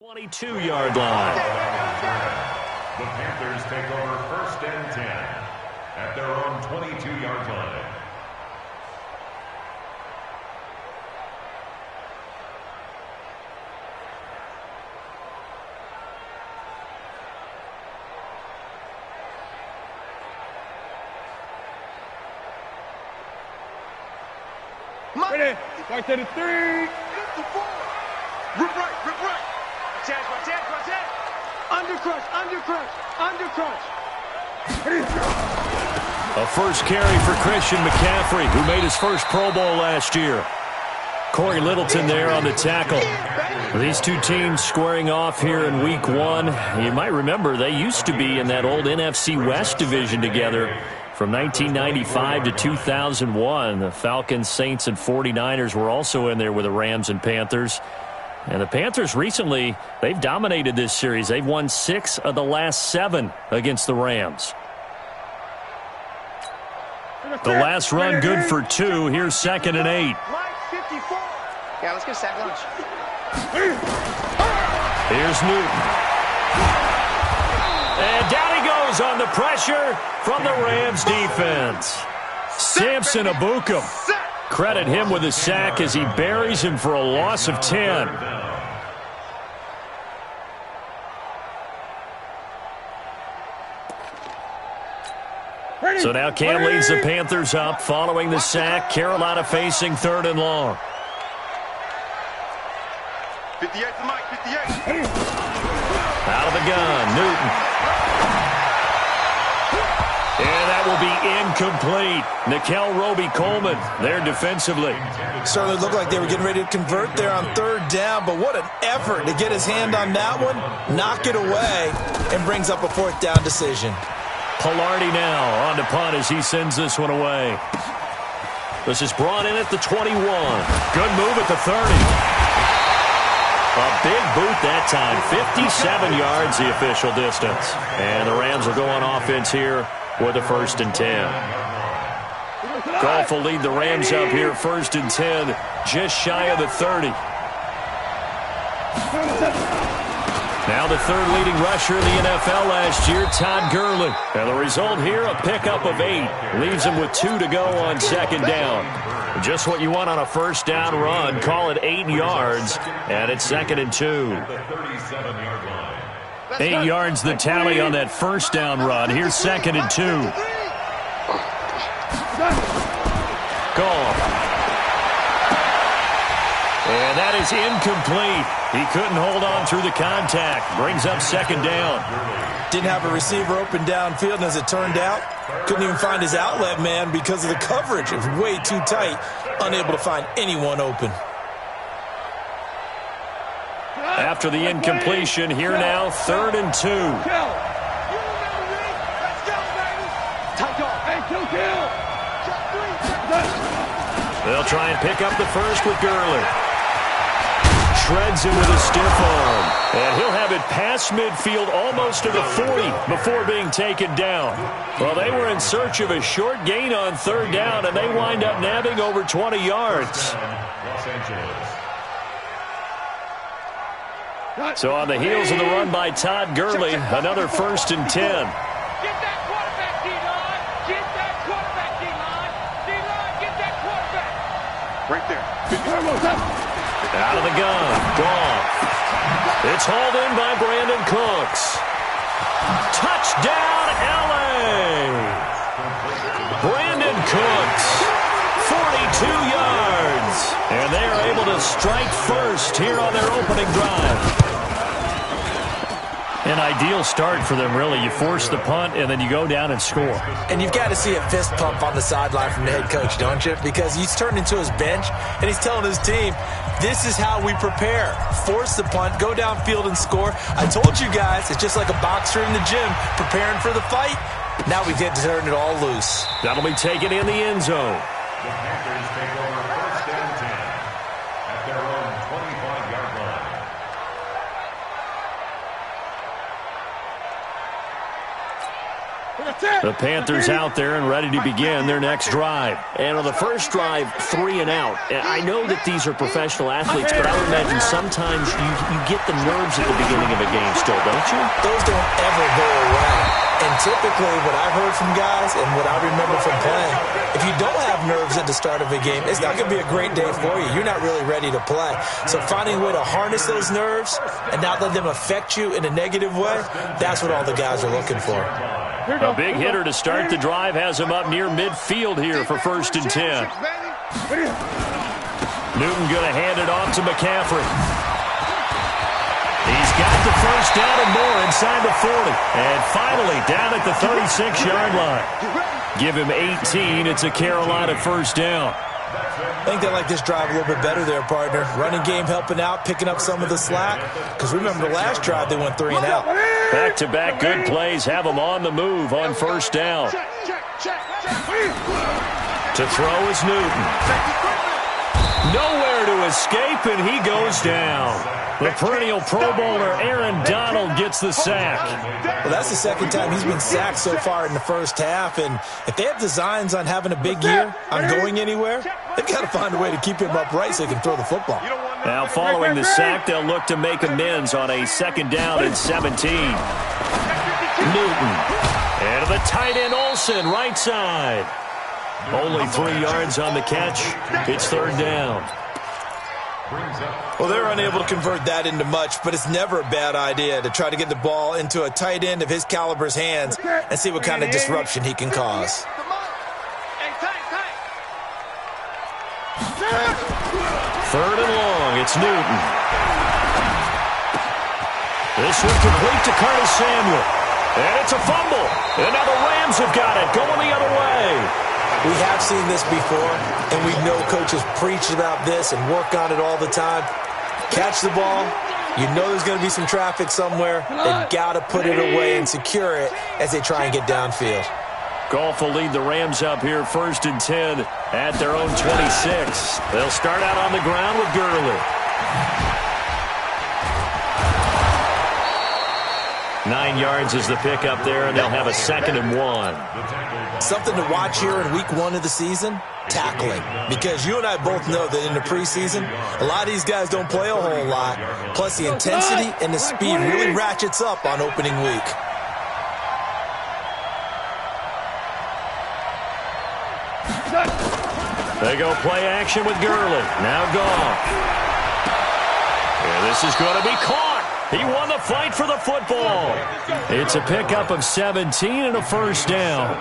22-yard line. The Panthers take over 1st and 10 at their own 22-yard line. Ready, right to the 3. Get the ball. Rip right, rip right. Attack. Under crush. A first carry for Christian McCaffrey, who made his first Pro Bowl last year. Corey Littleton there on the tackle. These two teams squaring off here in Week 1. You might remember they used to be in that old NFC West division together from 1995 to 2001. The Falcons, Saints, and 49ers were also in there with the Rams and Panthers. And the Panthers recently, they've dominated this series. They've won 6 of the last 7 against the Rams. The last run good for 2. Here's 2nd and 8. Yeah, let's get a sack lunch. Here's Newton. And down he goes on the pressure from the Rams defense. Samson Abukum. Credit him with a sack as he buries him for a loss of 10. So now Cam leads the Panthers up following the sack. Carolina facing 3rd and long. 58 to Mike, 58. Out of the gun, Newton. And that will be incomplete. Nickel Roby-Coleman there defensively. Certainly looked like they were getting ready to convert there on 3rd down, but what an effort to get his hand on that one, knock it away, and brings up a 4th down decision. Pilardi now on to punt as he sends this one away. This is brought in at the 21. Good move at the 30. A big boot that time. 57 yards the official distance. And the Rams will go on offense here with a 1st and 10. Goff will lead the Rams up here 1st and 10, just shy of the 30. Now the 3rd leading rusher in the NFL last year, Todd Gurley. And the result here, a pickup of 8. Leaves him with 2 to go on 2nd down. Just what you want on a 1st down run. Call it 8 yards, and it's 2nd and 2. 8 yards the tally on that 1st down run. Here's 2nd and 2. Goff. And that is incomplete. He couldn't hold on through the contact. Brings up 2nd down. Didn't have a receiver open downfield, and as it turned out, couldn't even find his outlet man because of the coverage. It was way too tight, unable to find anyone open. After the incompletion, here now, 3rd and 2. They'll try and pick up the 1st with Gurley. Shreds him with a stiff arm. And he'll have it past midfield almost to the 40 before being taken down. Well, they were in search of a short gain on 3rd down, and they wind up nabbing over 20 yards. So on the heels of the run by Todd Gurley, another 1st and 10. Get that quarterback, D-line. Get that quarterback, D-line. D-line, get that quarterback. Right there. Out of the gun, Goff. It's hauled in by Brandon Cooks. Touchdown, L.A. Brandon Cooks, 42 yards. And they are able to strike first here on their opening drive. An ideal start for them, really. You force the punt, and then you go down and score. And you've got to see a fist pump on the sideline from the head coach, don't you? Because he's turned into his bench, and he's telling his team, this is how we prepare. Force the punt, go downfield and score. I told you guys, it's just like a boxer in the gym preparing for the fight. Now we get to turn it all loose. That'll be taken in the end zone. The Panthers take over 1st and 10 at their own 25-yard line. The Panthers out there and ready to begin their next drive. And on the first drive, 3 and out. I know that these are professional athletes, but I would imagine sometimes you get the nerves at the beginning of a game still, don't you? Those don't ever go away. And typically what I've heard from guys and what I remember from playing, if you don't have nerves at the start of a game, it's not going to be a great day for you. You're not really ready to play. So finding a way to harness those nerves and not let them affect you in a negative way, that's what all the guys are looking for. A big hitter to start the drive has him up near midfield here for 1st and 10. Newton going to hand it off to McCaffrey. He's got the first down and more inside the 40. And finally down at the 36-yard line. Give him 18. It's a Carolina first down. I think they like this drive a little bit better there, partner. Running game helping out, picking up some of the slack. Because remember the last drive they went 3 and out. Back-to-back good plays have them on the move on first down. To throw is Newton. Nowhere to escape, and he goes down. The perennial Pro Bowler Aaron Donald gets the sack. Well, that's the second time he's been sacked so far in the first half. And if they have designs on having a big year, on going anywhere, they've got to find a way to keep him upright so he can throw the football. Now, following the sack, they'll look to make amends on a 2nd down and 17. Newton. And the tight end Olsen, right side. Only 3 yards on the catch. It's 3rd down. Well, they're unable to convert that into much, but it's never a bad idea to try to get the ball into a tight end of his caliber's hands and see what kind of disruption he can cause. 3rd and long. It's Newton. This one complete to Curtis Samuel. And it's a fumble. And now the Rams have got it, going the other way. We have seen this before, and we know coaches preach about this and work on it all the time. Catch the ball. You know there's going to be some traffic somewhere. They've got to put it away and secure it as they try and get downfield. Goff will lead the Rams up here 1st and 10 at their own 26. They'll start out on the ground with Gurley. 9 yards is the pickup there, and they'll have a 2nd and 1. Something to watch here in week 1 of the season, tackling. Because you and I both know that in the preseason, a lot of these guys don't play a whole lot. Plus the intensity and the speed really ratchets up on opening week. They go play action with Gurley. Now Goff. And this is going to be caught. He won the fight for the football. It's a pickup of 17 and a first down.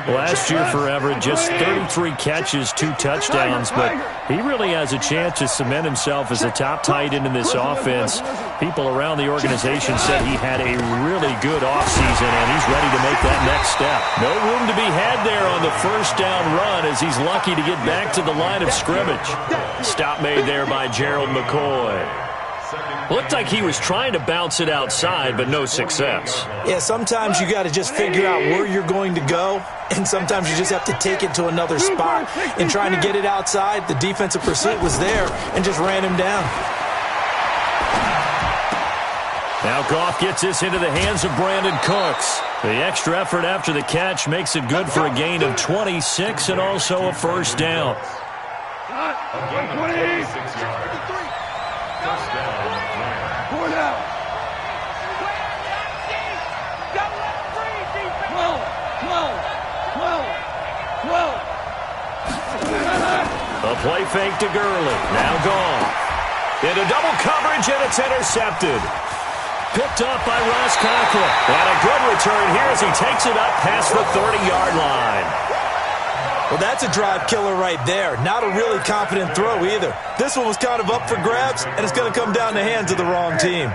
Last year for Everett, just 33 catches, 2 touchdowns, but he really has a chance to cement himself as a top tight end in this offense. People around the organization said he had a really good offseason, and he's ready to make that next step. No room to be had there on the first down run as he's lucky to get back to the line of scrimmage. Stop made there by Gerald McCoy. Looked like he was trying to bounce it outside, but no success. Yeah, sometimes you got to just figure out where you're going to go, and sometimes you just have to take it to another spot. In trying to get it outside, the defensive pursuit was there and just ran him down. Now Goff gets this into the hands of Brandon Cooks. The extra effort after the catch makes it good for a gain of 26 and also a first down. 26 yards. First down. A play fake to Gurley. Now Goff. Into double coverage, and it's intercepted. Picked up by Ross Conklin. And a good return here as he takes it up past the 30-yard line. Well, that's a drive killer right there. Not a really confident throw either. This one was kind of up for grabs, and it's going to come down the hands of the wrong team.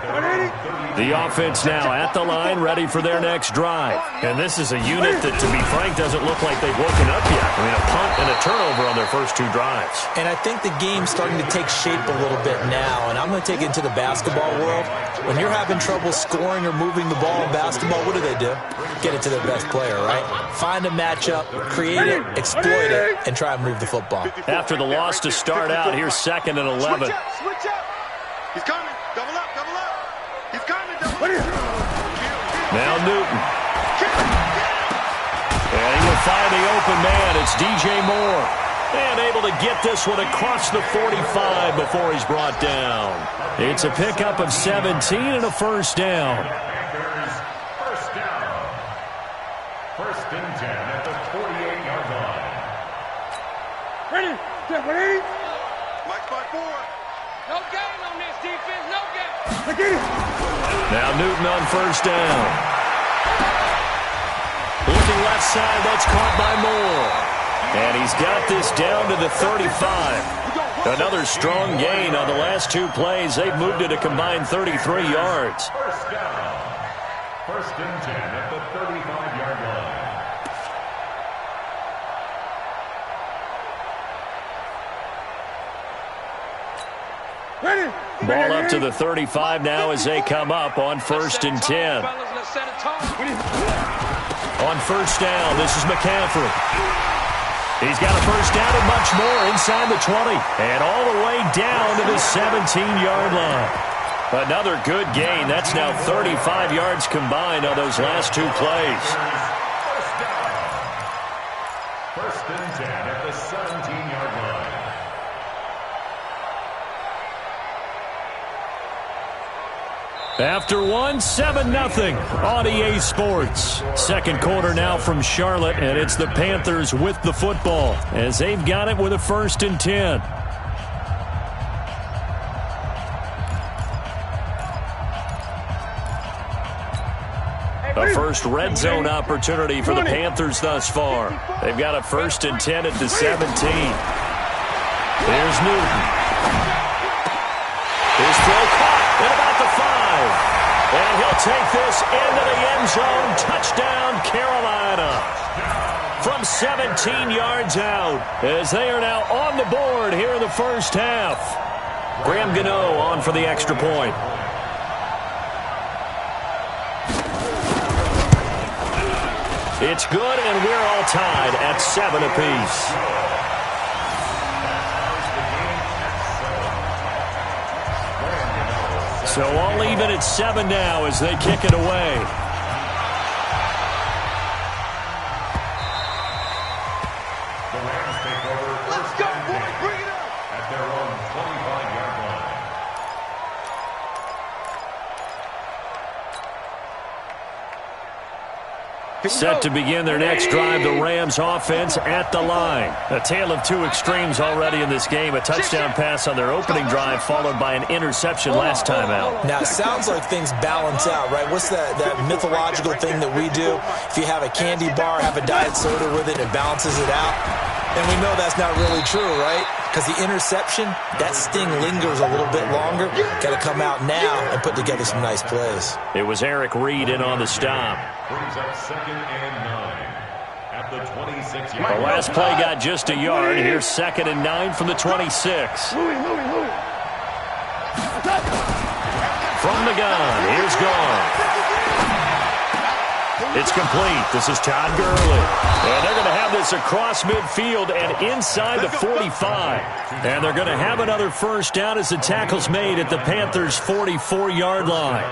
The offense now at the line, ready for their next drive. And this is a unit that, to be frank, doesn't look like they've woken up yet. I mean, a punt and a turnover on their first 2 drives. And I think the game's starting to take shape a little bit now, and I'm going to take it into the basketball world. When you're having trouble scoring or moving the ball in basketball, what do? Get it to their best player, right? Find a matchup, create it, exploit it, and try and move the football. After the loss to start out, here's 2nd and 11. Switch up. He's coming. Double up. He's coming. Double up. Now Newton. And he will find the open man. It's DJ Moore. And able to get this one across the 45 before he's brought down. It's a pickup of 17 and a first down. Panthers, first down. First and 10 at the 48-yard line. Ready? Get ready. Mike by 4. No gain on this defense. No gain. Now Newton on first down. Looking left side, that's caught by Moore. And he's got this down to the 35. Another strong gain on the last two plays. They've moved it a combined 33 yards. First down. First and 10 at the 35-yard line. Ready. Ball up to the 35 now as they come up on first and 10. On first down, this is McCaffrey. He's got a first down and much more inside the 20. And all the way down to the 17-yard line. Another good gain. That's now 35 yards combined on those last two plays. First down. First and 10 at the 17-yard line. After one, 7-0 on EA Sports. Second quarter now from Charlotte, and it's the Panthers with the football as they've got it with a first and 10. A first red zone opportunity for the Panthers thus far. They've got a first and 10 at the 17. Here's Newton. His throw caught at about the 5. And he'll take this into the end zone. Touchdown, Carolina. From 17 yards out as they are now on the board here in the first half. Graham Gano on for the extra point. It's good, and we're all tied at 7 apiece. So all even at 7 now as they kick it away. The Rams take over first and 10 at their own 25-yard line. Set to begin their next drive, the Rams offense at the line. A tale of two extremes already in this game. A touchdown pass on their opening drive followed by an interception last time out. Now, it sounds like things balance out, right? What's that mythological thing that we do? If you have a candy bar, have a diet soda with it, it balances it out. And we know that's not really true, right? Because the interception, that sting lingers a little bit longer. Got to come out now and put together some nice plays. It was Eric Reed in on the stop. Brings up second and 9 at the 26-yard The line. last play got just a yard. Here's second and 9 from the 26. From the gun, here's Gone. It's complete. This is Todd Gurley. And they're going to have this across midfield and inside the 45. And they're going to have another first down as the tackle's made at the Panthers' 44-yard line.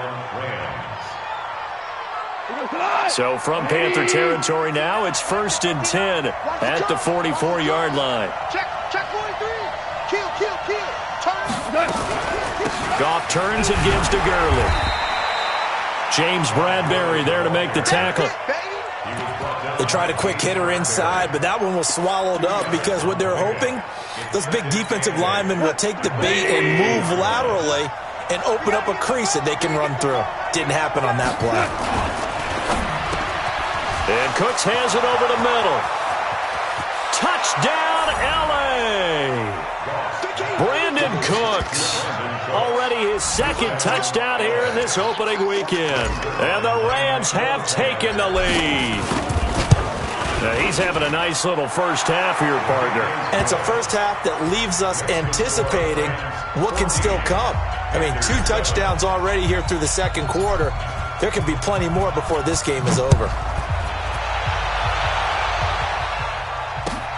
So from Panther territory now, it's first and 10 at the 44-yard line. Check 43. Kill. Turn. Goff turns and gives to Gurley. James Bradbury there to make the tackle. They tried a quick hitter inside, but that one was swallowed up because what they're hoping, those big defensive linemen will take the bait and move laterally and open up a crease that they can run through. Didn't happen on that play. And Cooks has it over the middle. Touchdown, L.A. Brandon Cooks. Already his second touchdown here in this opening weekend. And the Rams have taken the lead. Now he's having a nice little first half here, partner. And it's a first half that leaves us anticipating what can still come. I mean, 2 touchdowns already here through the second quarter. There can be plenty more before this game is over.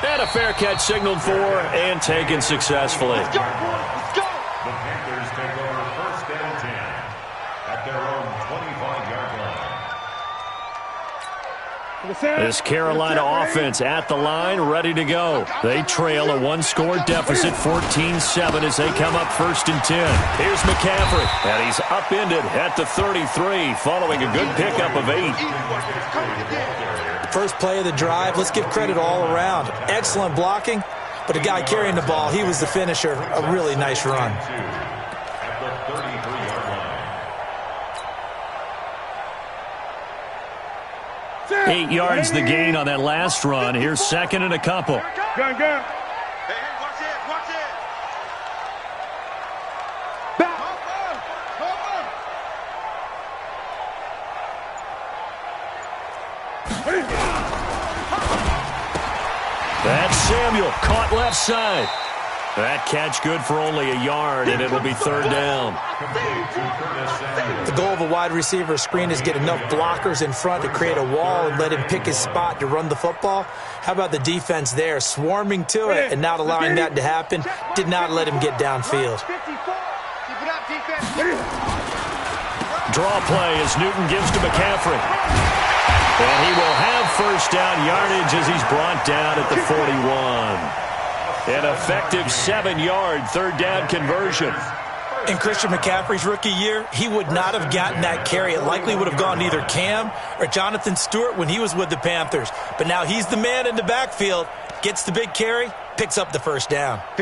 And a fair catch signaled for and taken successfully. The Panthers take over first and 10 at their own 25-yard line. This Carolina offense at the line, ready to go. They trail a one-score deficit, 14-7, as they come up 1st and 10. Here's McCaffrey, and he's upended at the 33, following a good pickup of 8. First play of the drive, let's give credit all around. Excellent blocking, but the guy carrying the ball, he was the finisher. A really nice run. 8 yards the gain on that last run. Here's 2nd and a couple. Gun. Hey, watch it. That's Samuel, caught left side. That catch good for only a yard, and it'll be 3rd down. The goal of a wide receiver screen is get enough blockers in front to create a wall and let him pick his spot to run the football. How about the defense there, swarming to it and not allowing that to happen? Did not let him get downfield. Draw play as Newton gives to McCaffrey. And he will have 1st down yardage as he's brought down at the 41. An effective 7-yard 3rd down conversion. In Christian McCaffrey's rookie year, he would not have gotten that carry. It likely would have gone to either Cam or Jonathan Stewart when he was with the Panthers. But now he's the man in the backfield, gets the big carry, picks up the 1st down. Watch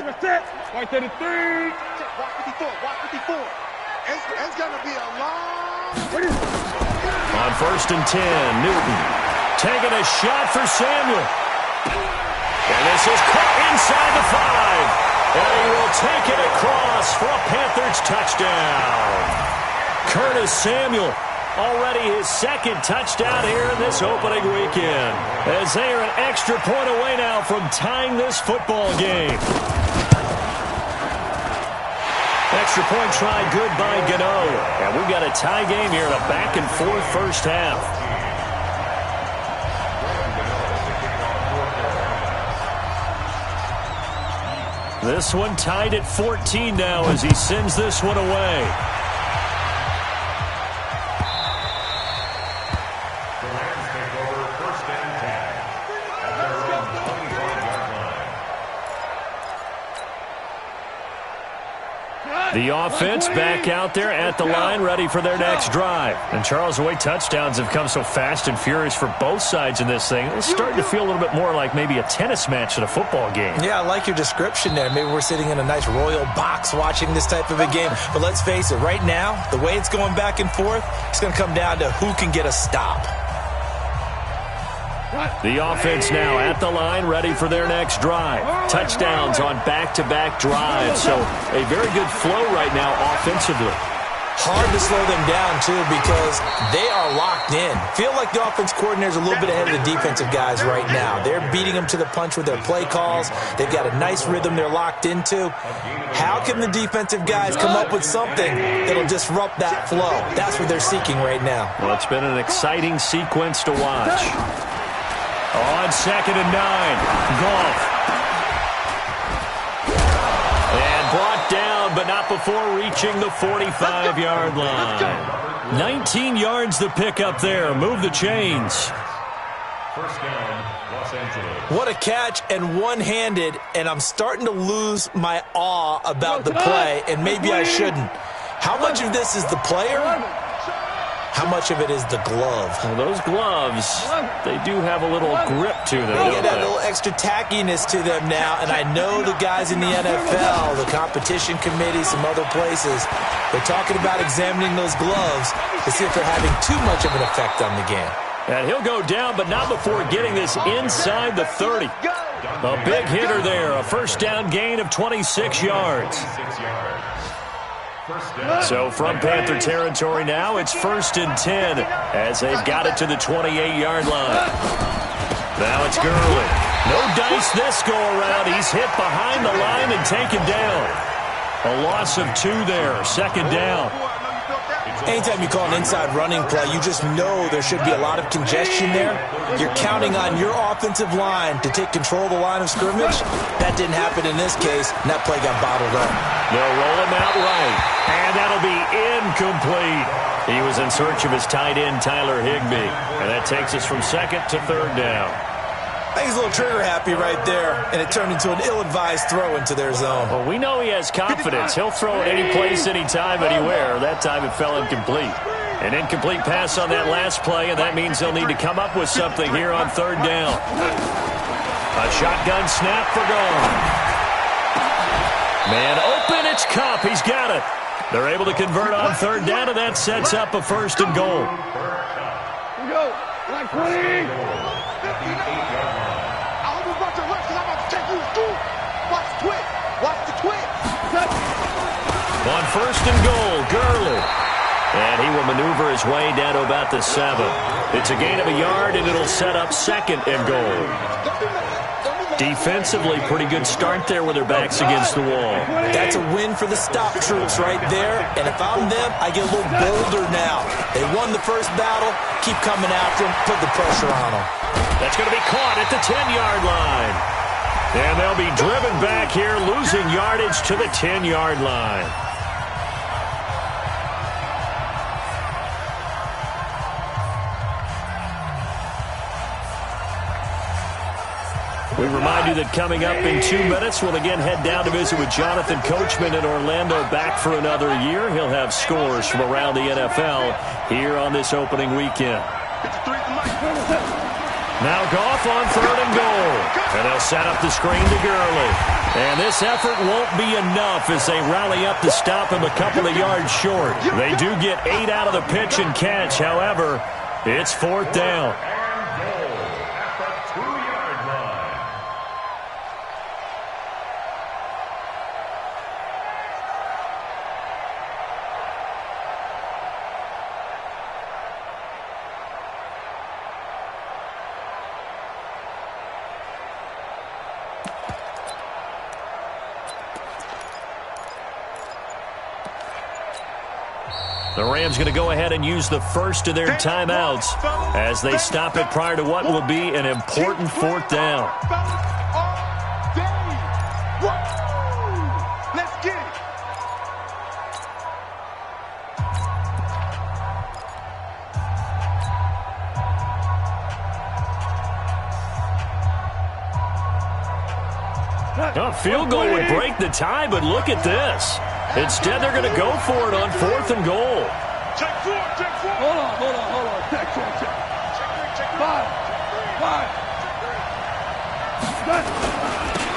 54. It's going to be a long... On 1st and 10, Newton taking a shot for Samuel. And this is caught inside the 5. And he will take it across for a Panthers touchdown. Curtis Samuel, already his 2nd touchdown here in this opening weekend, as they are an extra point away now from tying this football game. Extra point try good by Gano. And we've got a tie game here in a back-and-forth first half. This one tied at 14 now as he sends this one away. The Rams take over 1st and 10 at their own 25-yard line. The offense back out there at the line, ready for their next drive. And Charles, the way touchdowns have come so fast and furious for both sides in this thing, it's starting to feel a little bit more like maybe a tennis match at a football game. Yeah, I like your description there. Maybe we're sitting in a nice royal box watching this type of a game. But let's face it, right now, the way it's going back and forth, it's going to come down to who can get a stop. The offense now at the line, ready for their next drive. Touchdowns on back-to-back drives, so a very good flow right now offensively. Hard to slow them down, too, because they are locked in. Feel like the offense coordinator's a little bit ahead of the defensive guys right now. They're beating them to the punch with their play calls. They've got a nice rhythm they're locked into. How can the defensive guys come up with something that'll disrupt that flow? That's what they're seeking right now. Well, it's been an exciting sequence to watch. On 2nd and 9, Goff. And brought down, but not before reaching the 45-yard line. 19 yards the pickup there. Move the chains. 1st down, Los Angeles. What a catch, and one-handed, and I'm starting to lose my awe about the play, and maybe I shouldn't. How much of this is the player? How much of it is the glove? Well, those gloves, they do have a little grip to them. They get that little extra tackiness to them now, and I know the guys in the NFL, the competition committee, some other places, they're talking about examining those gloves to see if they're having too much of an effect on the game. And he'll go down, but not before getting this inside the 30. A big hitter there, a 1st down gain of 26 yards. 6 yards. So from Panther territory now, it's 1st and 10 as they've got it to the 28-yard line. Now it's Gurley. No dice this go-around. He's hit behind the line and taken down. A loss of 2 there, 2nd down. Anytime you call an inside running play, you just know there should be a lot of congestion there. You're counting on your offensive line to take control of the line of scrimmage. That didn't happen in this case, and that play got bottled up. They'll roll him out right, and that'll be incomplete. He was in search of his tight end, Tyler Higbee, and that takes us from second to third down. I think he's a little trigger happy right there, and it turned into an ill-advised throw into their zone. Well, we know he has confidence. He'll throw it any place, anytime, anywhere. That time it fell incomplete. An incomplete pass on that last play, and that means they'll need to come up with something here on third down. A shotgun snap for Gone. Man open, it's Kupp. He's got it. They're able to convert on third down, and that sets up a first and goal. Here we go. Like 20. 58-yard line. I hope you brought your left because I'm about to take you to school. Watch the twitch. Watch the twitch. On first and goal, Gurley. And he will maneuver his way down to about the 7. It's a gain of a yard, and it'll set up second and goal. Defensively, pretty good start there with their backs against the wall. That's a win for the stop troops right there. And if I'm them, I get a little bolder now. They won the first battle. Keep coming after them. Put the pressure on them. That's going to be caught at the 10-yard line. And they'll be driven back here, losing yardage to the 10-yard line. We remind you that coming up in 2 minutes, we'll again head down to visit with Jonathan Coachman in Orlando, back for another year. He'll have scores from around the NFL here on this opening weekend. Now Goff on third and goal. And they'll set up the screen to Gurley. And this effort won't be enough as they rally up to stop him a couple of yards short. They do get 8 out of the pitch and catch. However, it's fourth down. The Rams going to go ahead and use the first of their timeouts as they stop it prior to what will be an important fourth down. Let's get it. A field goal would break the tie, but look at this. Instead, they're going to go for it on fourth and goal. Check four. Hold on. Check. Five.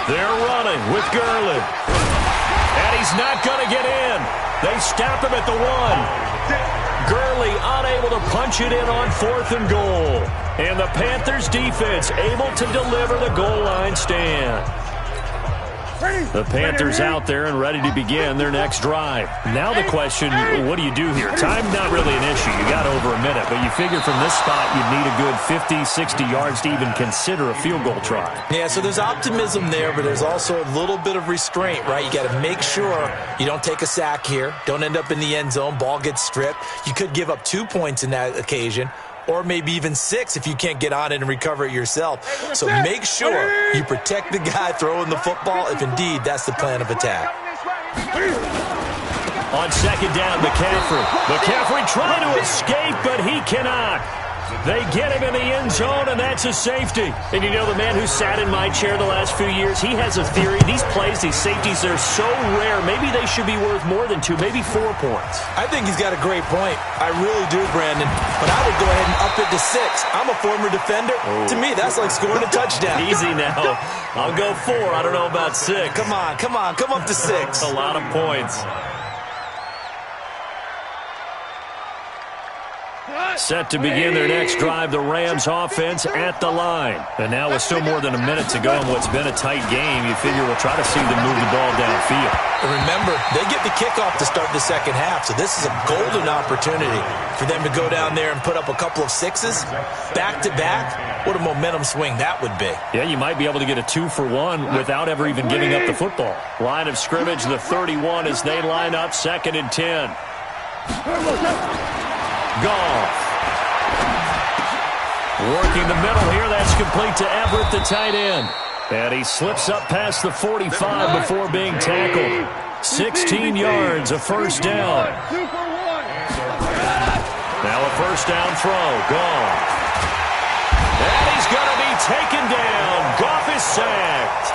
They're running with Gurley. And he's not going to get in. They stop him at the 1. Gurley unable to punch it in on fourth and goal. And the Panthers defense able to deliver the goal line stand. The Panthers out there and ready to begin their next drive. Now the question, what do you do here? Time's not really an issue. You got over a minute, but you figure from this spot you'd need a good 50, 60 yards to even consider a field goal try. Yeah, so there's optimism there, but there's also a little bit of restraint, right? You got to make sure you don't take a sack here. Don't end up in the end zone. Ball gets stripped. You could give up 2 points in that occasion, or maybe even 6 if you can't get on it and recover it yourself. So make sure you protect the guy throwing the football if indeed that's the plan of attack. On second down, McCaffrey trying to escape, but he cannot. They get him in the end zone, and that's a safety. And you know, the man who sat in my chair the last few years, he has a theory. These plays, these safeties, they're so rare. Maybe they should be worth more than 2, maybe 4 points. I think he's got a great point. I really do, Brandon. But I would go ahead and up it to 6. I'm a former defender. To me, that's like scoring a touchdown. Easy now. I'll go 4. I don't know about 6. Come on. Come up to 6. A lot of points. Set to begin their next drive, the Rams offense at the line. And now with still more than a minute to go in what's been a tight game, you figure we'll try to see them move the ball downfield. And remember, they get the kickoff to start the second half, so this is a golden opportunity for them to go down there and put up a couple of 6s back-to-back. What a momentum swing that would be. Yeah, you might be able to get a 2-for-1 without ever even giving up the football. Line of scrimmage, the 31 as they line up, 2nd and 10. Goff. Working the middle here. That's complete to Everett, the tight end. And he slips up past the 45 before being tackled. 16 yards, a first down. Now a first down throw. Goff. And he's going to be taken down. Goff is sacked.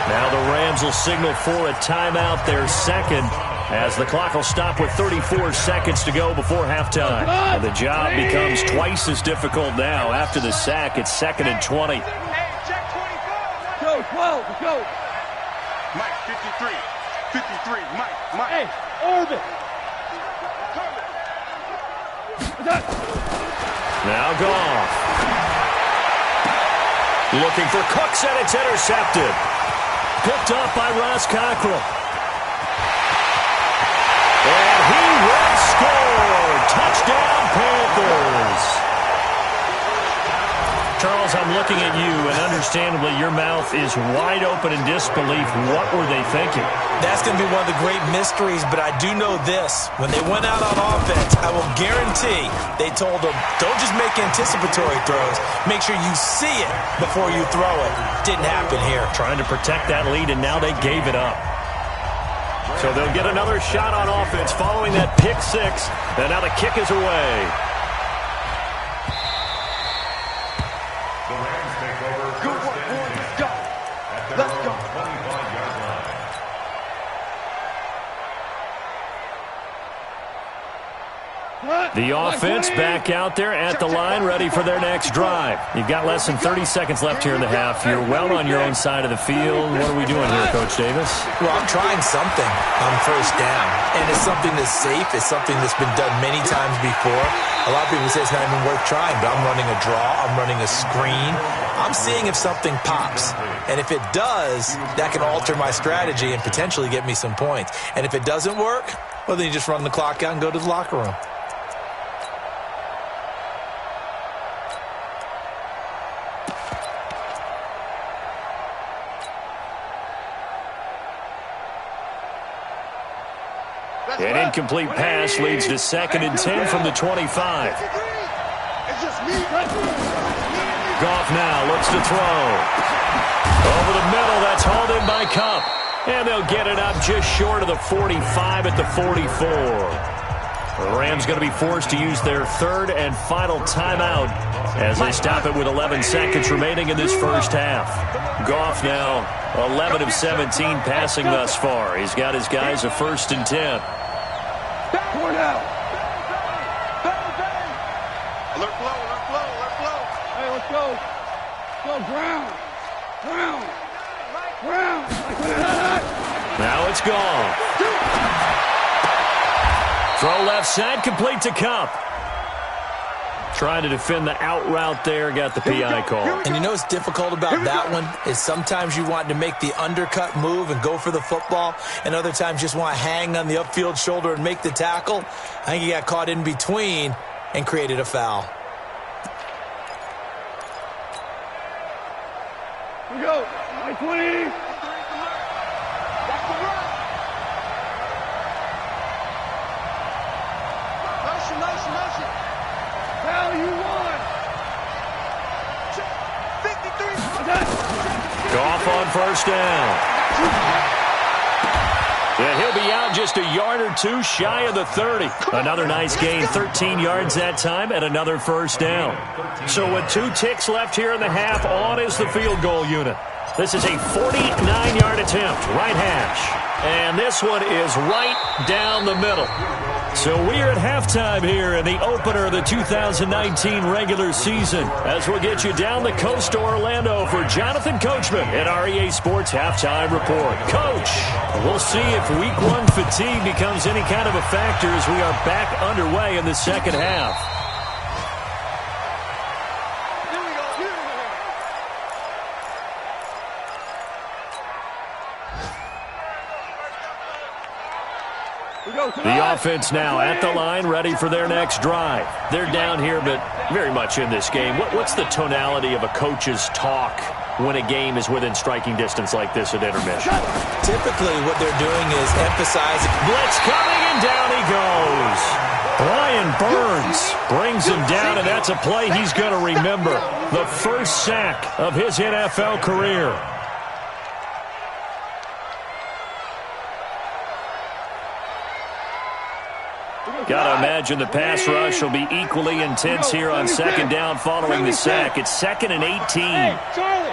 Now the Rams will signal for a timeout, their second, as the clock will stop with 34 seconds to go before halftime. And the job becomes twice as difficult now. After the sack, it's 2nd and 20. Go, 12, let's go. Mike, 53. 53, Mike. Hey, orbit. Now Goff. Looking for Cooks, and it's intercepted. Picked off by Ross Cockrell. And he will score. Touchdown, Panthers. Charles, I'm looking at you, and understandably, your mouth is wide open in disbelief. What were they thinking? That's going to be one of the great mysteries, but I do know this. When they went out on offense, I will guarantee they told them, don't just make anticipatory throws. Make sure you see it before you throw it. Didn't happen here. Trying to protect that lead, and now they gave it up. So they'll get another shot on offense following that pick six, and now the kick is away. The Rams take over Good first work, and boys. 10 Let's go. at their Let's own go. 25-yard line. The offense back out there at the line, ready for their next drive. You've got less than 30 seconds left here in the half. You're well on your own side of the field. What are we doing here, Coach Davis? Well, I'm trying something on first down, and it's something that's safe. It's something that's been done many times before. A lot of people say it's not even worth trying, but I'm running a draw. I'm running a screen. I'm seeing if something pops, and if it does, that can alter my strategy and potentially get me some points. And if it doesn't work, well, then you just run the clock out and go to the locker room. An incomplete pass leads to 2nd and 10 from the 25. It's just me. Goff now looks to throw. Over the middle, that's hauled in by Cup. And they'll get it up just short of the 45 at the 44. The Rams going to be forced to use their third and final timeout as they stop it with 11 seconds remaining in this first half. Goff now 11 of 17 passing thus far. He's got his guys a 1st and 10. Forward out. Alert flow, alert flow, alert flow. Hey, let's go. Go, Brown. Brown. Brown. Now it's gone. Throw left side, complete to Cup. Trying to defend the out route there, got the PI call. And you know what's difficult about that one is sometimes you want to make the undercut move and go for the football, and other times just want to hang on the upfield shoulder and make the tackle. I think he got caught in between and created a foul. Here we go. 20. Watch the run. Motion, motion, motion. Hell, you won. 53. Goff on first down. Yeah, he'll be out just a yard or two shy of the 30. Another nice gain, 13 yards that time, and another first down. So with 2 ticks left here in the half, on is the field goal unit. This is a 49-yard attempt, right hash. And this one is right down the middle. So we're at halftime here in the opener of the 2019 regular season as we'll get you down the coast to Orlando for Jonathan Coachman at our EA Sports Halftime Report. Coach, we'll see if Week 1 fatigue becomes any kind of a factor as we are back underway in the second half. The offense now at the line, ready for their next drive. They're down here, but very much in this game. What's the tonality of a coach's talk when a game is within striking distance like this at intermission. Typically, what they're doing is emphasizing. Blitz coming, and down he goes. Brian Burns brings him down, and that's a play he's going to remember. The first sack of his NFL career. Got to imagine the pass rush will be equally intense here on second down following the sack. It's 2nd and 18. Hey, Charlie.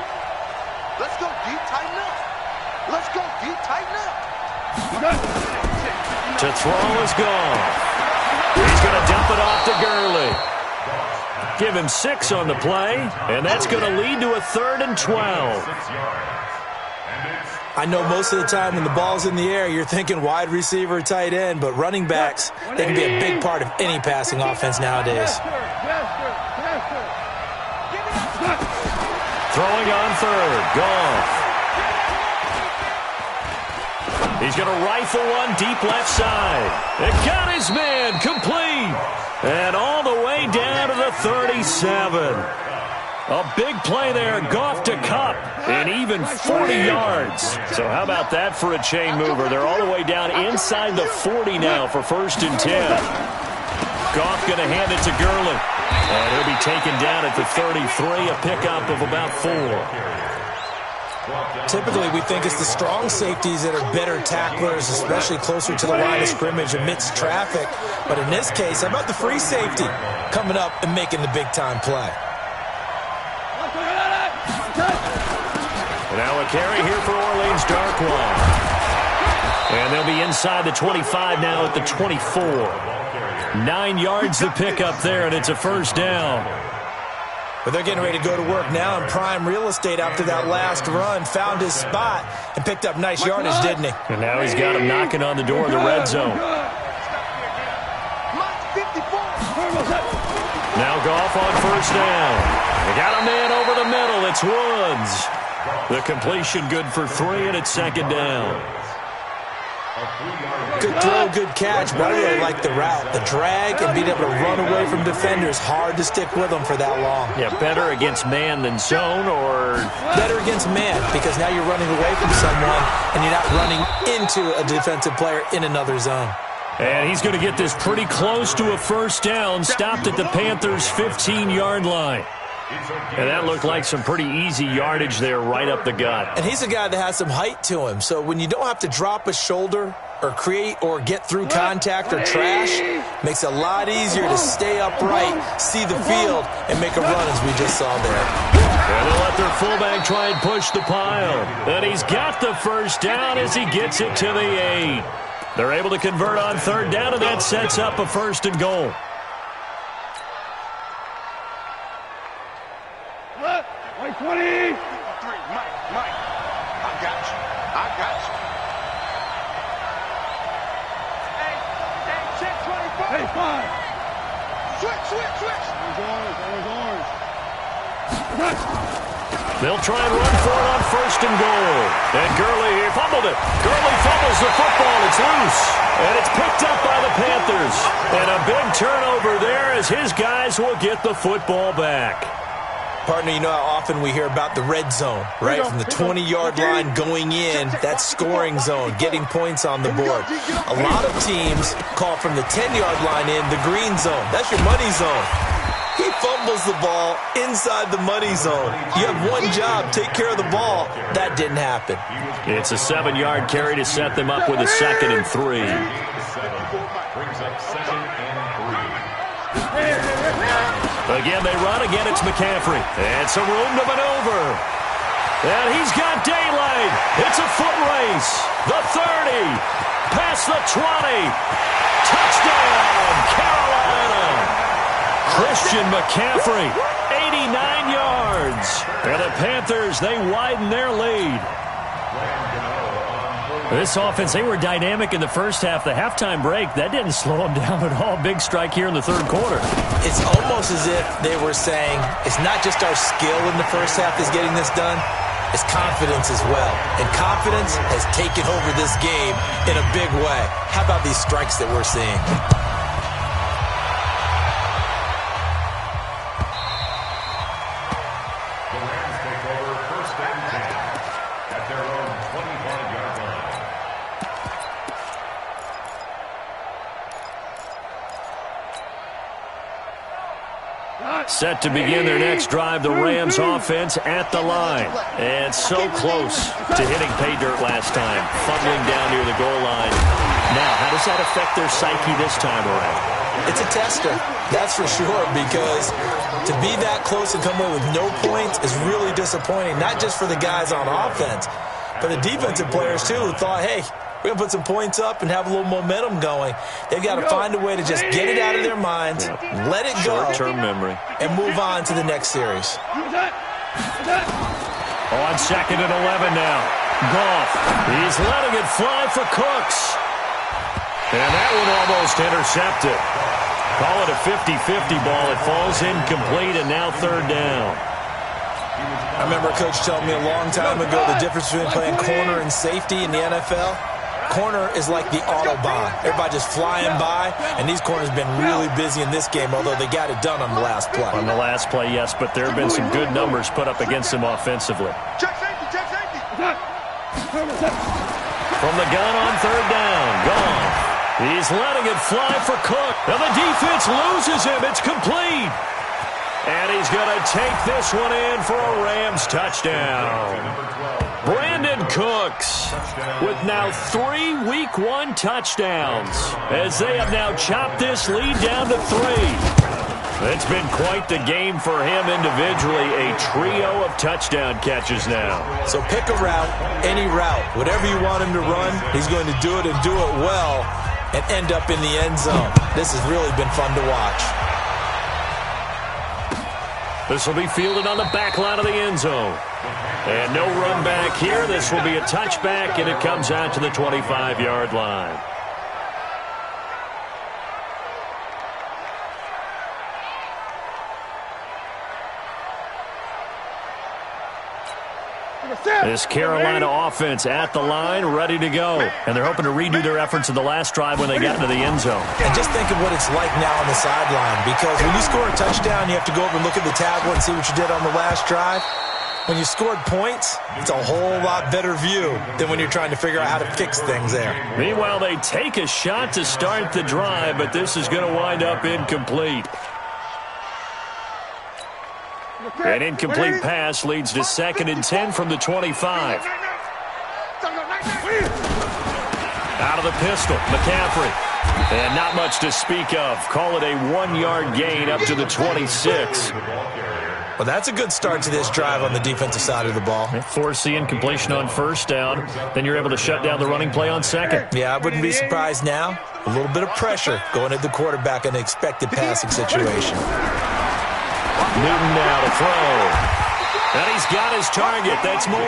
Let's go, D. Tighten up. Let's go, D. Tighten up. To throw is gone. He's going to dump it off to Gurley. Give him 6 on the play, and that's going to lead to a 3rd and 12. I know most of the time when the ball's in the air, you're thinking wide receiver, tight end, but running backs, they can be a big part of any passing offense nowadays. Throwing on 3rd. Goff. He's going to rifle one deep left side. It got his man complete. And all the way down to the 37. A big play there, Goff to Kupp, and even 40 yards. So how about that for a chain mover? They're all the way down inside the 40 now for 1st and 10. Goff going to hand it to Gurley. And he'll be taken down at the 33, a pickup of about 4. Typically, we think it's the strong safeties that are better tacklers, especially closer to the line of scrimmage amidst traffic. But in this case, how about the free safety coming up and making the big-time play? Now a carry here for Orleans Darkwa. And they'll be inside the 25 now at the 24. 9 yards to pick up there, and it's a 1st down. But they're getting ready to go to work now in prime real estate after that last run. Found his spot and picked up nice yardage, didn't he? And now he's got him knocking on the door of the red zone. Now Goff on 1st down. They got a man over the middle. It's Woods. The completion good for 3, and it's 2nd down. Good throw, good catch, but I really like the route. The drag and being able to run away from defenders, hard to stick with them for that long. Yeah, better against man than zone, or? Better against man, because now you're running away from someone and you're not running into a defensive player in another zone. And he's going to get this pretty close to a 1st down, stopped at the Panthers' 15-yard line. And that looked like some pretty easy yardage there right up the gut. And he's a guy that has some height to him, so when you don't have to drop a shoulder or create or get through contact or trash, makes it a lot easier to stay upright, see the field, and make a run as we just saw there. And they'll let their fullback try and push the pile. And he's got the 1st down as he gets it to the 8. They're able to convert on 3rd down, and that sets up a 1st and goal. Like 20. 3, Mike. I got you. Hey, check 24. Hey, 5. Switch. Orange. They'll try and run for it on 1st and goal. And Gurley here fumbled it. Gurley fumbles the football. It's loose. And it's picked up by the Panthers. And a big turnover there as his guys will get the football back. Partner, you know how often we hear about the red zone, right? From the 20-yard line going in, that scoring zone, getting points on the board. A lot of teams call from the 10-yard line in the green zone. That's your money zone. He fumbles the ball inside the money zone. You have one job, take care of the ball. That didn't happen. It's a 7-yard carry to set them up with a 2nd and 3. Again, they run. Again, it's McCaffrey. And some room to maneuver. And he's got daylight. It's a foot race. The 30. Past the 20. Touchdown, Carolina. Christian McCaffrey, 89 yards. And the Panthers, they widen their lead. This offense, they were dynamic in the first half. The halftime break, that didn't slow them down at all. Big strike here in the 3rd quarter. It's almost as if they were saying, it's not just our skill in the first half that's getting this done, it's confidence as well. And confidence has taken over this game in a big way. How about these strikes that we're seeing? Set to begin their next drive, the Rams offense at the line. And so close to hitting pay dirt last time, fumbling down near the goal line. Now, how does that affect their psyche this time around? It's a tester, that's for sure, because to be that close and come away with no points is really disappointing, not just for the guys on offense, but the defensive players, too, who thought, hey, we're going to put some points up and have a little momentum going. They've got to find a way to just get it out of their minds, let it go, short-term memory, and move on to the next series. On 2nd and 11 now. Goff, he's letting it fly for Cooks. And that one almost intercepted. Call it a 50-50 ball. It falls incomplete, and now 3rd down. I remember a coach telling me a long time ago the difference between playing corner and safety in the NFL. Corner is like the Autobahn. Everybody just flying by, and these corners have been really busy in this game, although they got it done on the last play. On the last play, yes, but there have been some good numbers put up against them offensively. Check safety, check safety. From the gun on 3rd down, gone. He's letting it fly for Cook. Now the defense loses him. It's complete. And he's going to take this one in for a Rams touchdown. Brandon Cooks with now 3 Week 1 touchdowns as they have now chopped this lead down to 3. It's been quite the game for him individually, a trio of touchdown catches now. So pick a route, any route. Whatever you want him to run, he's going to do it and do it well and end up in the end zone. This has really been fun to watch. This will be fielded on the back line of the end zone. And no run back here. This will be a touchback, and it comes out to the 25-yard line. This Carolina offense at the line, ready to go. And they're hoping to redo their efforts in the last drive when they got into the end zone. And just think of what it's like now on the sideline, because when you score a touchdown, you have to go over and look at the tablet and see what you did on the last drive. When you scored points, it's a whole lot better view than when you're trying to figure out how to fix things there. Meanwhile, they take a shot to start the drive, but this is going to wind up incomplete. An incomplete pass leads to 2nd and 10 from the 25. Out of the pistol, McCaffrey. And not much to speak of. Call it a 1-yard gain up to the 26. Well, that's a good start to this drive on the defensive side of the ball. Force the incompletion on 1st down. Then you're able to shut down the running play on 2nd. Yeah, I wouldn't be surprised now. A little bit of pressure going at the quarterback in an expected passing situation. Newton now to throw. And he's got his target. That's more.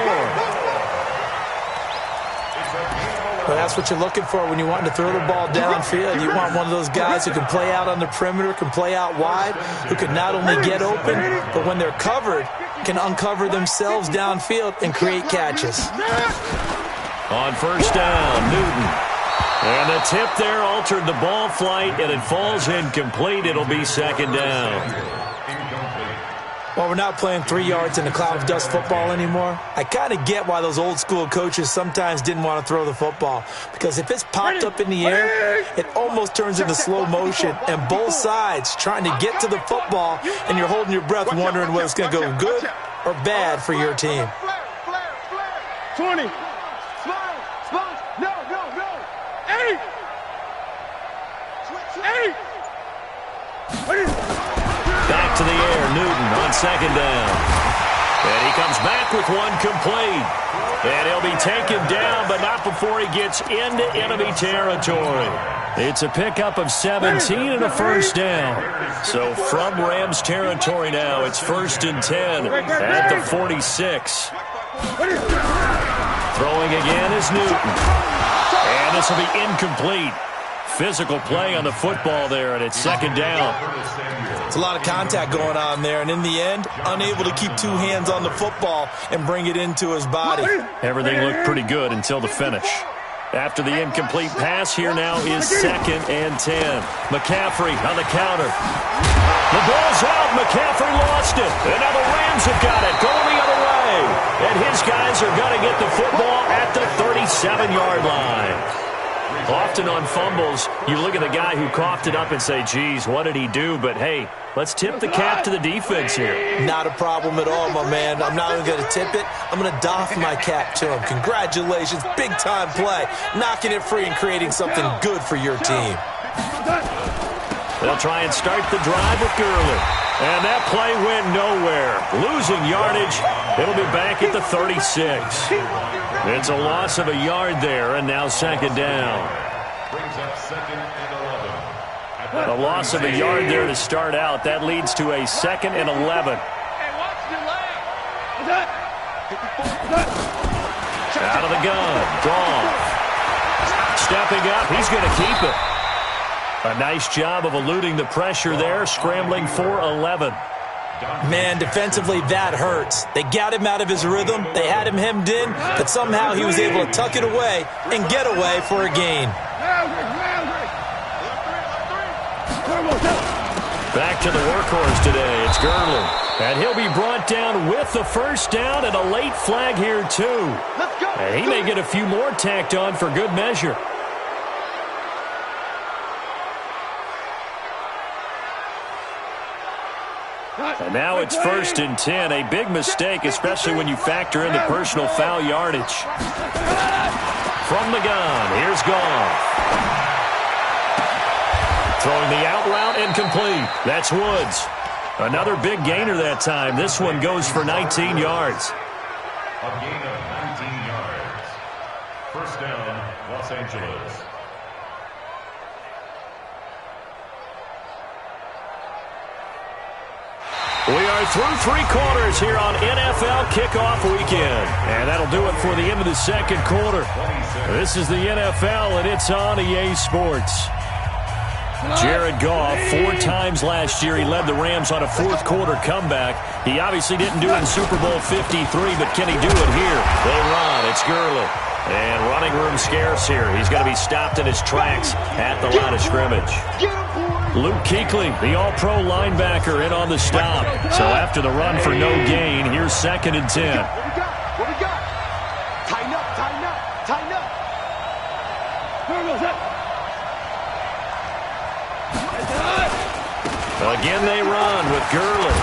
Well, that's what you're looking for when you want to throw the ball downfield. You want one of those guys who can play out on the perimeter, can play out wide, who can not only get open, but when they're covered, can uncover themselves downfield and create catches. On 1st down, Newton. And the tip there altered the ball flight, and it falls incomplete. It'll be 2nd down. Well, we're not playing 3 yards in a cloud of dust football anymore. I kind of get why those old school coaches sometimes didn't want to throw the football. Because if it's popped up in the air, it almost turns into slow motion. And both sides trying to get to the football, and you're holding your breath wondering whether it's going to go good or bad for your team. 20. No. 8. Back to the air, Newton on 2nd down. And he comes back with one complete. And he'll be taken down, but not before he gets into enemy territory. It's a pickup of 17 and a 1st down. So from Rams territory now, it's 1st and 10 at the 46. Throwing again is Newton. And this will be incomplete. Physical play on the football there, and it's 2nd down. It's a lot of contact going on there, and in the end, unable to keep 2 hands on the football and bring it into his body. Everything looked pretty good until the finish. After the incomplete pass, here now is 2nd and 10. McCaffrey on the counter. The ball's out. McCaffrey lost it. And now the Rams have got it going the other way. And his guys are going to get the football at the 37-yard line. Often on fumbles, you look at the guy who coughed it up and say, geez, what did he do? But, hey, let's tip the cap to the defense here. Not a problem at all, my man. I'm not even going to tip it. I'm going to doff my cap to him. Congratulations. Big-time play. Knocking it free and creating something good for your team. They'll try and start the drive with Gurley. And that play went nowhere. Losing yardage. It'll be back at the 36. It's a loss of a yard there, and now second down. Brings up second and 11. A loss of a yard there to start out. That leads to a second and 11. Hey, watch the leg. Out of the gun. Goff. Stepping up. He's going to keep it. A nice job of eluding the pressure there, scrambling for 11. Man, defensively, that hurts. They got him out of his rhythm. They had him hemmed in, but somehow he was able to tuck it away and get away for a gain. Back to the workhorse today. It's Gurley. And he'll be brought down with the first down and a late flag here, too. And he may get a few more tacked on for good measure. And now it's 1st and 10. A big mistake, especially when you factor in the personal foul yardage. From the gun, here's Goff. Throwing the out route incomplete. That's Woods. Another big gainer that time. This one goes for 19 yards. A gain of 19 yards. First down, Los Angeles. We are through 3 quarters here on NFL Kickoff Weekend. And that'll do it for the end of the second quarter. This is the NFL, and it's on EA Sports. Jared Goff, 4 times last year, he led the Rams on a fourth-quarter comeback. He obviously didn't do it in Super Bowl 53, but can he do it here? They run. It's Gurley. And running room scarce here. He's going to be stopped in his tracks at the line of scrimmage. Luke Kuechly, the all-pro linebacker, in on the stop. So after the run for no gain, here's 2nd and 10. What we got? Tighten up, tighten up, tighten up. Again they run with Gurley.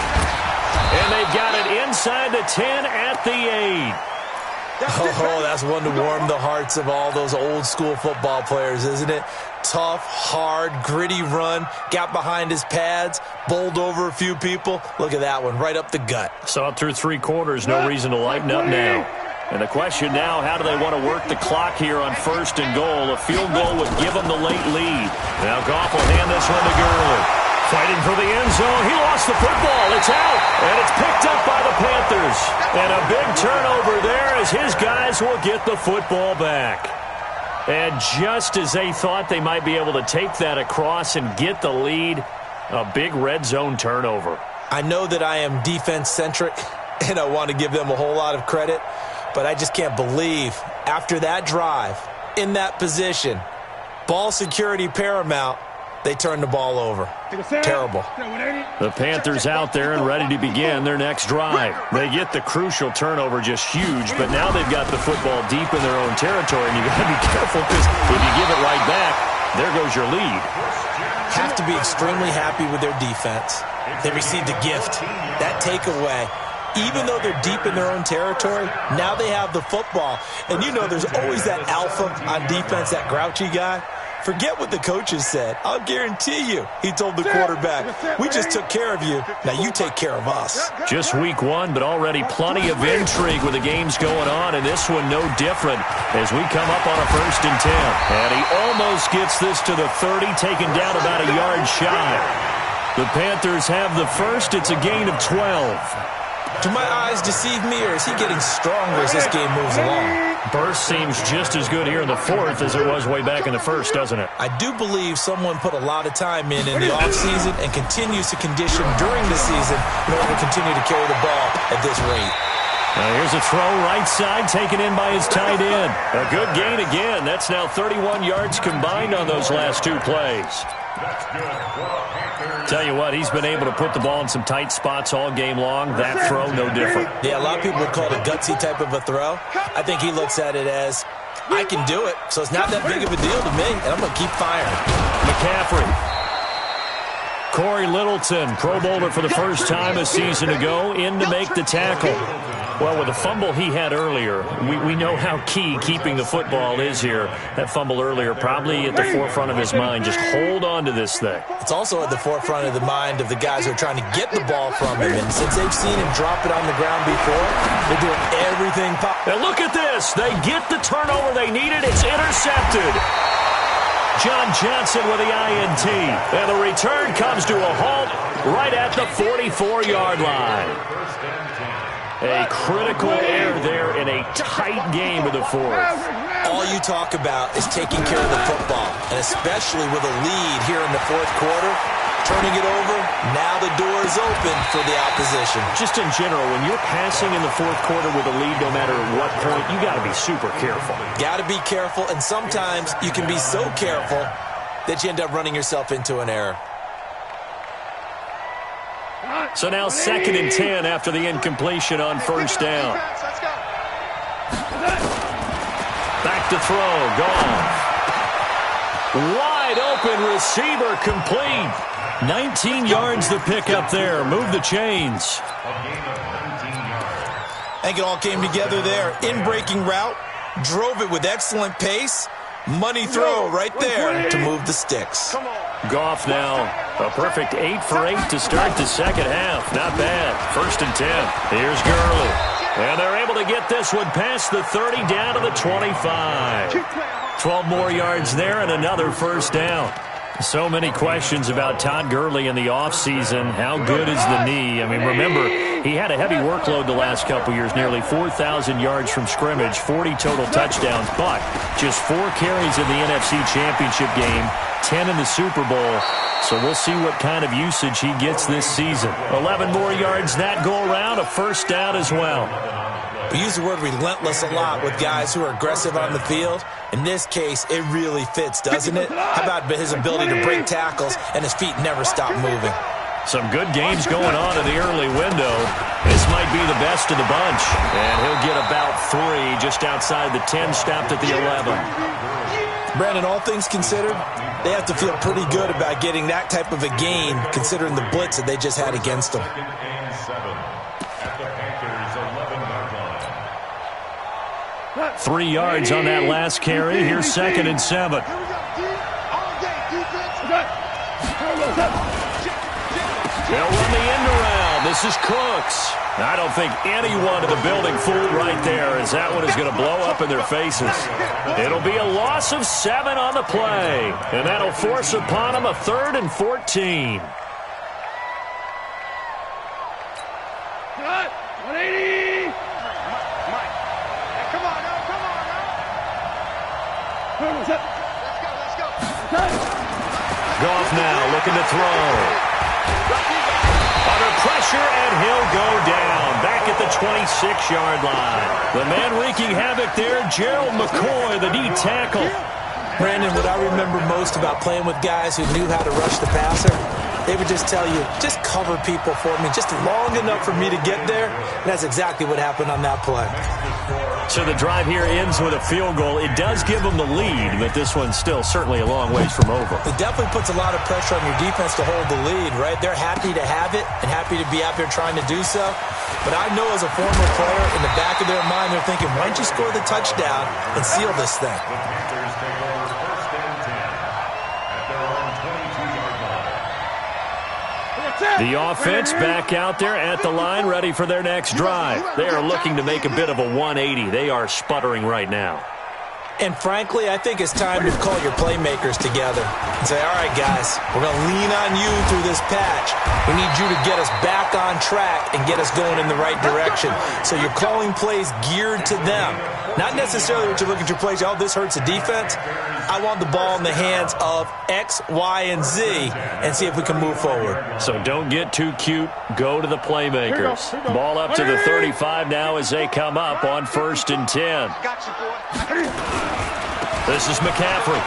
And they've got it inside the 10 at the 8. Oh, that's one to warm the hearts of all those old-school football players, isn't it? Tough, hard, gritty run, got behind his pads, bowled over a few people. Look at that one, right up the gut. Saw it through 3 quarters, no reason to lighten up now. And the question now, how do they want to work the clock here on 1st and goal? A field goal would give them the late lead. Now Goff will hand this one to Gurley. Fighting for the end zone. He lost the football. It's out. And it's picked up by the Panthers. And a big turnover there as his guys will get the football back. And just as they thought they might be able to take that across and get the lead, a big red zone turnover. I know that I am defense-centric, and I want to give them a whole lot of credit, but I just can't believe after that drive, in that position, ball security paramount, they turned the ball over. Terrible. The Panthers out there and ready to begin their next drive. They get the crucial turnover, just huge, but now they've got the football deep in their own territory, and you've got to be careful because if you give it right back, there goes your lead. Have to be extremely happy with their defense. They received a gift. That takeaway, even though they're deep in their own territory, now they have the football. And you know there's always that alpha on defense, that grouchy guy. Forget what the coaches said. I'll guarantee you, he told the quarterback, we just took care of you. Now you take care of us. Just week 1, but already plenty of intrigue with the games going on, and this one no different as we come up on a 1st and 10. And he almost gets this to the 30, taken down about a yard shy. The Panthers have the first. It's a gain of 12. Do my eyes deceive me, or is he getting stronger as this game moves along? Burst seems just as good here in the 4th as it was way back in the 1st, doesn't it? I do believe someone put a lot of time in the offseason and continues to condition during the season in order to continue to carry the ball at this rate. Here's a throw right side taken in by his tight end. A good gain again. That's now 31 yards combined on those last 2 plays. Tell you what, he's been able to put the ball in some tight spots all game long. That throw, no different. Yeah, a lot of people would call it a gutsy type of a throw. I think he looks at it as, I can do it, so it's not that big of a deal to me, and I'm going to keep firing. McCaffrey. Corey Littleton, Pro Bowler for the first time a season ago, in to make the tackle. Well, with the fumble he had earlier, we know how key keeping the football is here. That fumble earlier probably at the forefront of his mind. Just hold on to this thing. It's also at the forefront of the mind of the guys who are trying to get the ball from him. And since they've seen him drop it on the ground before, they're doing everything possible. And look at this. They get the turnover they needed. It's intercepted. John Johnson with the INT. And the return comes to a halt right at the 44-yard line. A critical error there in a tight game of the fourth. All you talk about is taking care of the football, and especially with a lead here in the fourth quarter, turning it over, now the door is open for the opposition. Just in general, when you're passing in the fourth quarter with a lead, no matter what point, you got to be super careful. Got to be careful, and sometimes you can be so careful that you end up running yourself into an error. So now 2nd and 10 after the incompletion on first down. Back to throw. Gone. Wide open receiver complete. 19 yards to pick up there. Move the chains. I think it all came together there. In-breaking route. Drove it with excellent pace. Money throw right there to move the sticks. Goff now, a perfect 8 for 8 to start the second half. Not bad. 1st and 10. Here's Gurley. And they're able to get this one past the 30 down to the 25. 12 more yards there and another first down. So many questions about Todd Gurley in the offseason. How good is the knee? I mean, remember, he had a heavy workload the last couple years, nearly 4,000 yards from scrimmage, 40 total touchdowns, but just 4 carries in the NFC Championship game, 10 in the Super Bowl. So we'll see what kind of usage he gets this season. 11 more yards that go around, a first down as well. We use the word relentless a lot with guys who are aggressive on the field. In this case, it really fits, doesn't it? How about his ability to break tackles and his feet never stop moving? Some good games going on in the early window. This might be the best of the bunch. And he'll get about 3 just outside the 10, stopped at the 11. Brandon, all things considered, they have to feel pretty good about getting that type of a gain, considering the blitz that they just had against them. 3 yards on that last carry. Here's 2nd and 7. They'll run the end around. This is Cooks. I don't think anyone in the building fooled right there, as that one is going to blow up in their faces. It'll be a loss of 7 on the play, and that'll force upon them a 3rd and 14. 180. Goff now looking to throw. Under pressure, and he'll go down. Back at the 26-yard line. The man wreaking havoc there, Gerald McCoy, the D tackle. Brandon, what I remember most about playing with guys who knew how to rush the passer, they would just tell you, just cover people for me, just long enough for me to get there. And that's exactly what happened on that play. So the drive here ends with a field goal. It does give them the lead, but this one's still certainly a long ways from over. It definitely puts a lot of pressure on your defense to hold the lead, right? They're happy to have it and happy to be out there trying to do so. But I know as a former player, in the back of their mind, they're thinking, why don't you score the touchdown and seal this thing? The offense back out there at the line, ready for their next drive. They are looking to make a bit of a 180. They are sputtering right now. And frankly, I think it's time to call your playmakers together and say, all right, guys, we're going to lean on you through this patch. We need you to get us back on track and get us going in the right direction. So you're calling plays geared to them. Not necessarily what you look at your plays, oh, this hurts the defense. I want the ball in the hands of X, Y, and Z and see if we can move forward. So don't get too cute. Go to the playmakers. Ball up to the 35 now as they come up on 1st and 10. This is McCaffrey.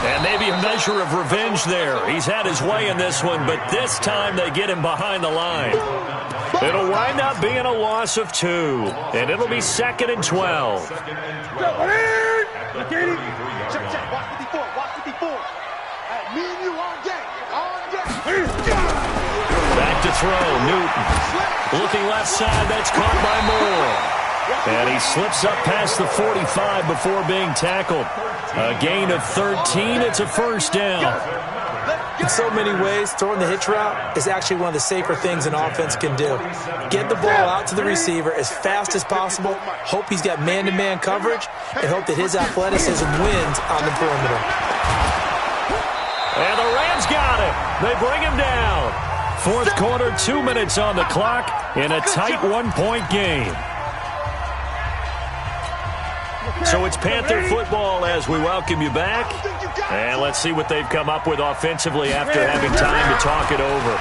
And maybe a measure of revenge there. He's had his way in this one, but this time they get him behind the line. It'll wind up being a loss of 2, and it'll be 2nd and 12. Check, check. Watch 54. Watch 54. Hey, me and you all day. All day. Back to throw. Newton. Looking left side. That's caught by Moore. And he slips up past the 45 before being tackled. A gain of 13. It's a first down. In so many ways, throwing the hitch route is actually one of the safer things an offense can do. Get the ball out to the receiver as fast as possible, hope he's got man-to-man coverage, and hope that his athleticism wins on the perimeter. And the Rams got it. They bring him down. Fourth quarter, 2 minutes on the clock in a tight one-point game. So it's Panther football as we welcome you back. And let's see what they've come up with offensively after having time to talk it over.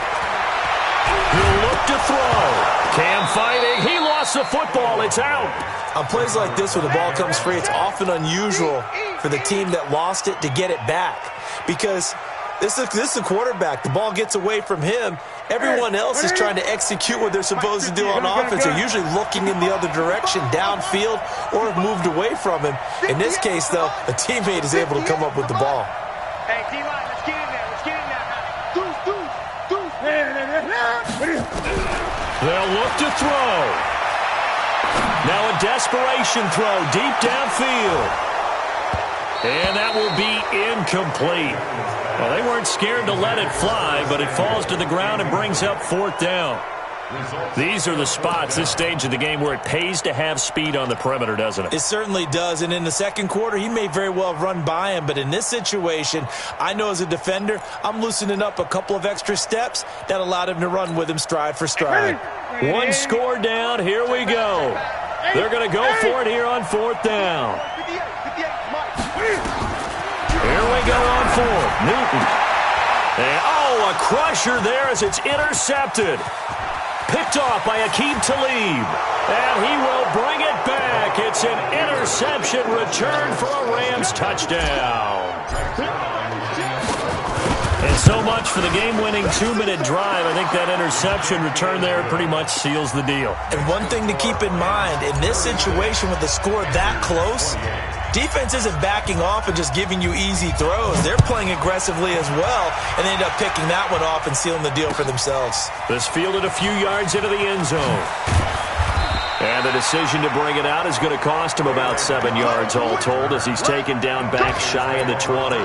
He'll look to throw. Cam fighting. He lost the football. It's out. On plays like this where the ball comes free, it's often unusual for the team that lost it to get it back. Because this is a quarterback. The ball gets away from him. Everyone else is trying to execute what they're supposed to do on offense. They're usually looking in the other direction, downfield, or have moved away from him. In this case, though, a teammate is able to come up with the ball. Hey, D-line, let's get in there. Let's get in there. They'll look to throw. Now a desperation throw deep downfield. And that will be incomplete. Well, they weren't scared to let it fly, but it falls to the ground and brings up fourth down. These are the spots, this stage of the game, where it pays to have speed on the perimeter, doesn't it? It certainly does, and in the second quarter, he may very well run by him, but in this situation, I know as a defender, I'm loosening up a couple of extra steps that allowed him to run with him stride for stride. One score down, here we go. They're going to go for it here on fourth down. Here we go on fourth. Newton. And, a crusher there as it's intercepted. Picked off by Aqib Talib. And he will bring it back. It's an interception return for a Rams touchdown. And so much for the game-winning 2-minute drive. I think that interception return there pretty much seals the deal. And one thing to keep in mind, in this situation with the score that close, defense isn't backing off and just giving you easy throws. They're playing aggressively as well, and they end up picking that one off and sealing the deal for themselves. This fielded a few yards into the end zone. And the decision to bring it out is going to cost him about 7 yards all told as he's taken down back shy of the 20.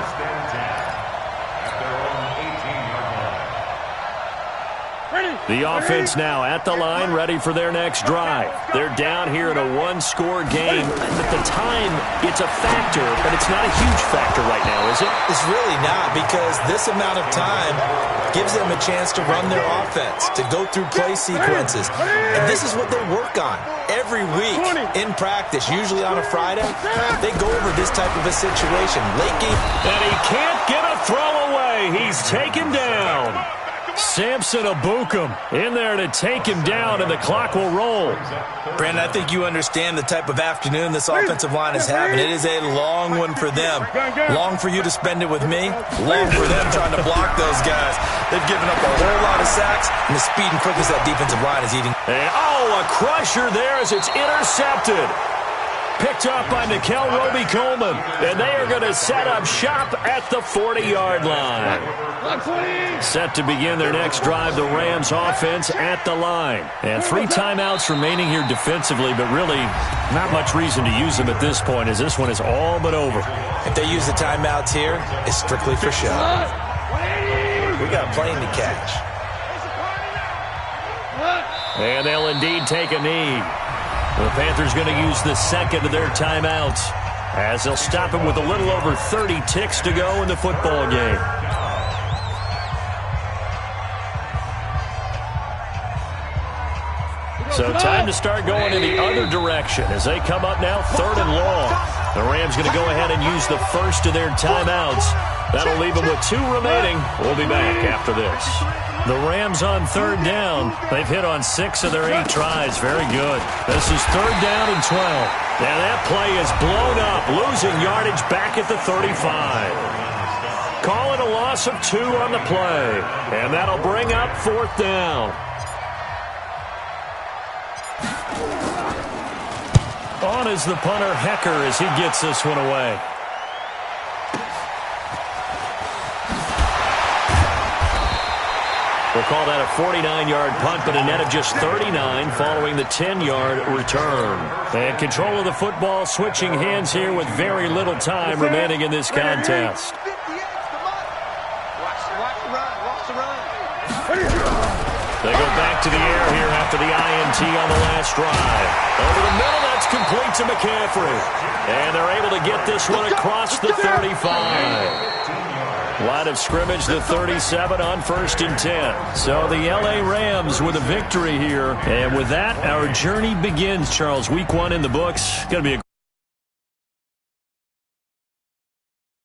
The offense now at the line, ready for their next drive. They're down here in a one-score game. At the time, it's a factor, but it's not a huge factor right now, is it? It's really not, because this amount of time gives them a chance to run their offense, to go through play sequences. And this is what they work on every week in practice, usually on a Friday. They go over this type of a situation. Late game. And he can't get a throw away. He's taken down. Samson Abukum in there to take him down, and the clock will roll. Brandon, I think you understand the type of afternoon this offensive line is having. It is a long one for them. Long for you to spend it with me. Long for them trying to block those guys. They've given up a whole lot of sacks, and the speed and quickness that defensive line is eating. And, a crusher there as it's intercepted. Picked up by Nickel Roby-Coleman. And they are going to set up shop at the 40-yard line. Set to begin their next drive, the Rams offense at the line. And 3 timeouts remaining here defensively, but really not much reason to use them at this point as this one is all but over. If they use the timeouts here, it's strictly for show. We got a plane to catch. And they'll indeed take a knee. The Panthers going to use the second of their timeouts as they'll stop him with a little over 30 ticks to go in the football game. So time to start going in the other direction as they come up now 3rd and long. The Rams going to go ahead and use the first of their timeouts. That'll leave them with 2 remaining. We'll be back after this. The Rams on 3rd down. They've hit on 6 of their 8 tries. Very good. This is 3rd down and 12. And that play is blown up, losing yardage back at the 35. Call it a loss of 2 on the play. And that'll bring up 4th down. On is the punter, Hecker, as he gets this one away. We'll call that a 49-yard punt, but a net of just 39 following the 10-yard return. And control of the football switching hands here with very little time remaining in this contest. They go back to the air here after the INT on the last drive. Over the middle, that's complete to McCaffrey. And they're able to get this one across the 35. Line of scrimmage, the 37 on 1st and 10. So the L.A. Rams with a victory here. And with that, our journey begins, Charles. Week 1 in the books. Going to be a